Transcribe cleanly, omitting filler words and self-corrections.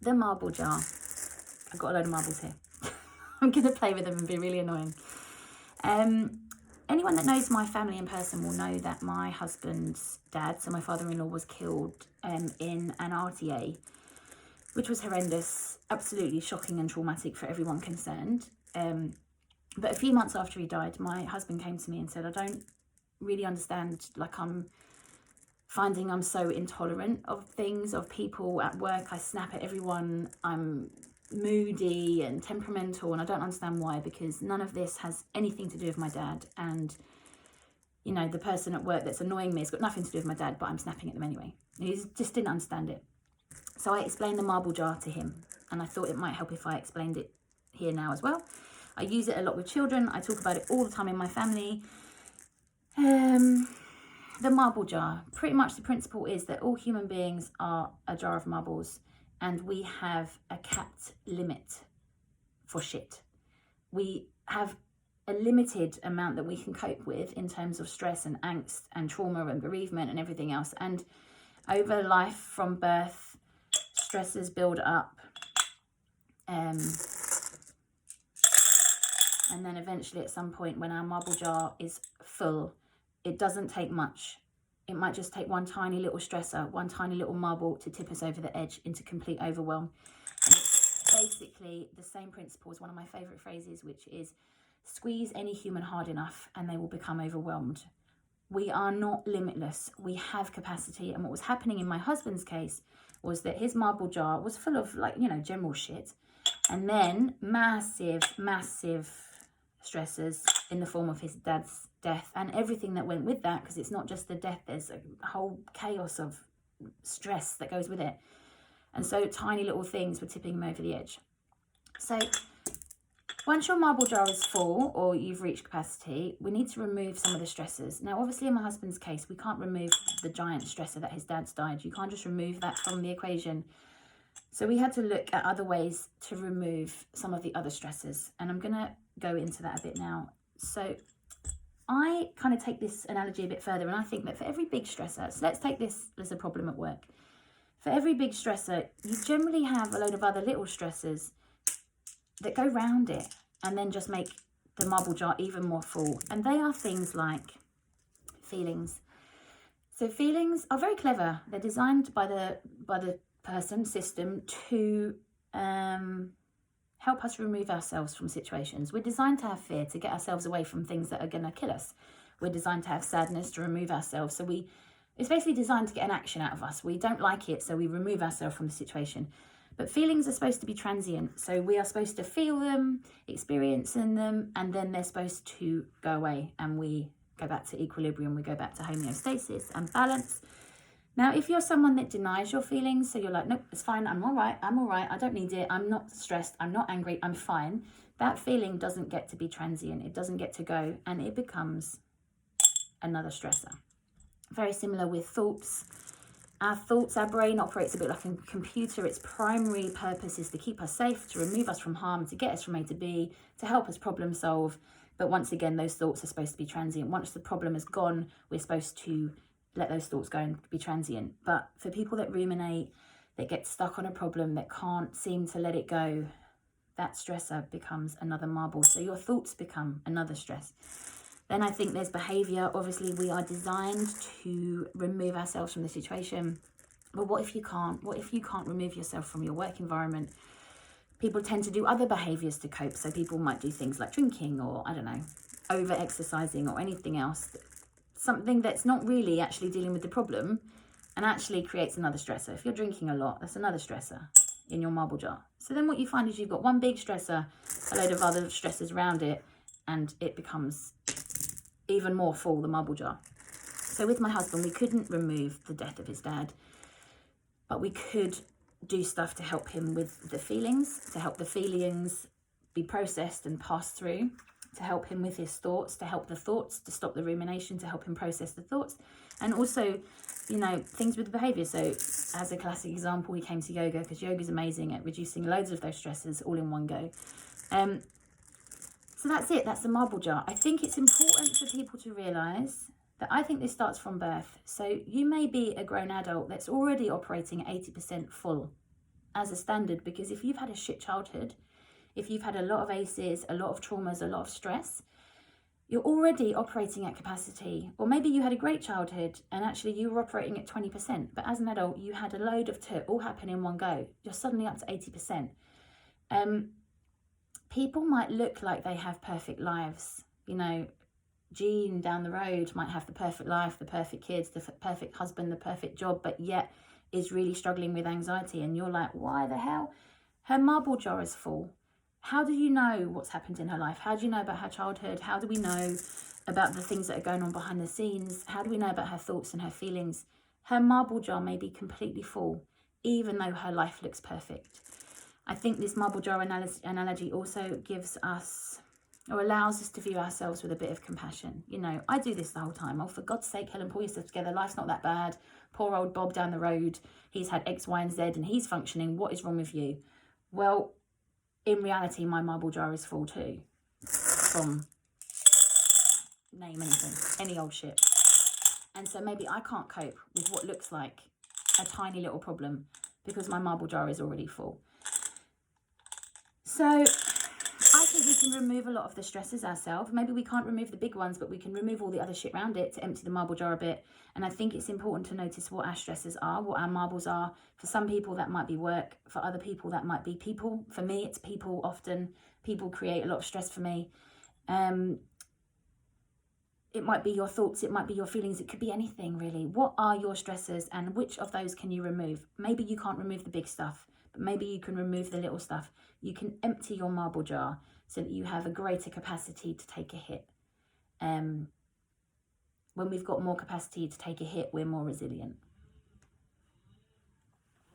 the marble jar. I've got a load of marbles here. I'm going to play with them and be really annoying. Anyone that knows my family in person will know that my husband's dad, so my father-in-law, was killed in an RTA, which was horrendous, absolutely shocking and traumatic for everyone concerned. But a few months after he died, my husband came to me and said, I don't really understand, like I'm so intolerant of things, of people at work. I snap at everyone. I'm moody and temperamental, and I don't understand why, because none of this has anything to do with my dad. And, you know, the person at work that's annoying me has got nothing to do with my dad, but I'm snapping at them anyway. And he just didn't understand it. So I explained the marble jar to him, and I thought it might help if I explained it here now as well. I use it a lot with children. I talk about it all the time in my family. The marble jar, pretty much the principle is that all human beings are a jar of marbles, and we have a capped limit for shit. We have a limited amount that we can cope with in terms of stress and angst and trauma and bereavement and everything else. And over life, from birth, stresses build up. And then eventually at some point when our marble jar is full, it doesn't take much. It might just take one tiny little stressor, one tiny little marble to tip us over the edge into complete overwhelm. And it's basically the same principle as one of my favourite phrases, which is squeeze any human hard enough and they will become overwhelmed. We are not limitless. We have capacity. And what was happening in my husband's case was that his marble jar was full of, like, you know, general shit. And then massive stressors in the form of his dad's death and everything that went with that, because it's not just the death, there's a whole chaos of stress that goes with it. And so tiny little things were tipping him over the edge. So once your marble jar is full or you've reached capacity, we need to remove some of the stressors. Now, obviously in my husband's case, we can't remove the giant stressor that his dad's died. You can't just remove that from the equation. So we had to look at other ways to remove some of the other stressors. And I'm going to go into that a bit now. So I kind of take this analogy a bit further, and I think that for every big stressor, so let's take this as a problem at work. For every big stressor, you generally have a load of other little stressors that go round it and then just make the marble jar even more full. And they are things like feelings. So feelings are very clever. They're designed by the person, system, to help us remove ourselves from situations. We're designed to have fear, to get ourselves away from things that are going to kill us. We're designed to have sadness, to remove ourselves. So it's basically designed to get an action out of us. We don't like it, so we remove ourselves from the situation. But feelings are supposed to be transient. So we are supposed to feel them, experiencing them, and then they're supposed to go away. And we go back to equilibrium. We go back to homeostasis and balance. Now, if you're someone that denies your feelings, so you're like, nope, it's fine, I'm all right, I don't need it, I'm not stressed, I'm not angry, I'm fine, that feeling doesn't get to be transient, it doesn't get to go, and it becomes another stressor. Very similar with thoughts. Our thoughts, our brain operates a bit like a computer. Its primary purpose is to keep us safe, to remove us from harm, to get us from A to B, to help us problem solve. But once again, those thoughts are supposed to be transient. Once the problem is gone, we're supposed to let those thoughts go and be transient. But for people that ruminate, that get stuck on a problem, that can't seem to let it go, that stressor becomes another marble. So your thoughts become another stress. Then I think there's behaviour. Obviously, we are designed to remove ourselves from the situation. But what if you can't? What if you can't remove yourself from your work environment? People tend to do other behaviours to cope. So people might do things like drinking or, I don't know, over-exercising or anything else. Something that's not really actually dealing with the problem and actually creates another stressor. If you're drinking a lot, that's another stressor in your marble jar. So then what you find is you've got one big stressor, a load of other stressors around it, and it becomes even more full, the marble jar. So with my husband, we couldn't remove the death of his dad, but we could do stuff to help him with the feelings, to help the feelings be processed and passed through, to help him with his thoughts, to help the thoughts, to stop the rumination, to help him process the thoughts. And also, you know, things with the behaviour. So as a classic example, we came to yoga because yoga is amazing at reducing loads of those stresses all in one go. So that's it. That's the marble jar. I think it's important for people to realise that I think this starts from birth. So you may be a grown adult that's already operating at 80% full. as a standard, because if you've had a shit childhood, if you've had a lot of ACEs, a lot of traumas, a lot of stress, you're already operating at capacity. Or maybe you had a great childhood and actually you were operating at 20%, but as an adult you had a load of all happen in one go. You're suddenly up to 80%. People might look like they have perfect lives. You know, Jean down the road might have the perfect life, the perfect kids, the perfect husband, the perfect job, but yet is really struggling with anxiety. And you're like, why the hell? Her marble jar is full. How do you know what's happened in her life? How do you know about her childhood? How do we know about the things that are going on behind the scenes? How do we know about her thoughts and her feelings? Her marble jar may be completely full, even though her life looks perfect. I think this marble jar analogy also gives us, or allows us to view ourselves with a bit of compassion. You know, I do this the whole time. Oh, for God's sake, Helen, pull yourself together. Life's not that bad. Poor old Bob down the road. He's had X, Y, and Z and he's functioning. What is wrong with you? Well, in reality, my marble jar is full too. From name anything, any old shit. And so maybe I can't cope with what looks like a tiny little problem because my marble jar is already full. So I think we can remove a lot of the stresses ourselves. Maybe we can't remove the big ones, but we can remove all the other shit around it to empty the marble jar a bit. And I think it's important to notice what our stresses are, what our marbles are. For some people, that might be work. For other people, that might be people. For me, it's people often. People create a lot of stress for me. It might be your thoughts, it might be your feelings, it could be anything really. What are your stressors and which of those can you remove? Maybe you can't remove the big stuff, but maybe you can remove the little stuff. You can empty your marble jar so that you have a greater capacity to take a hit. When we've got more capacity to take a hit, we're more resilient.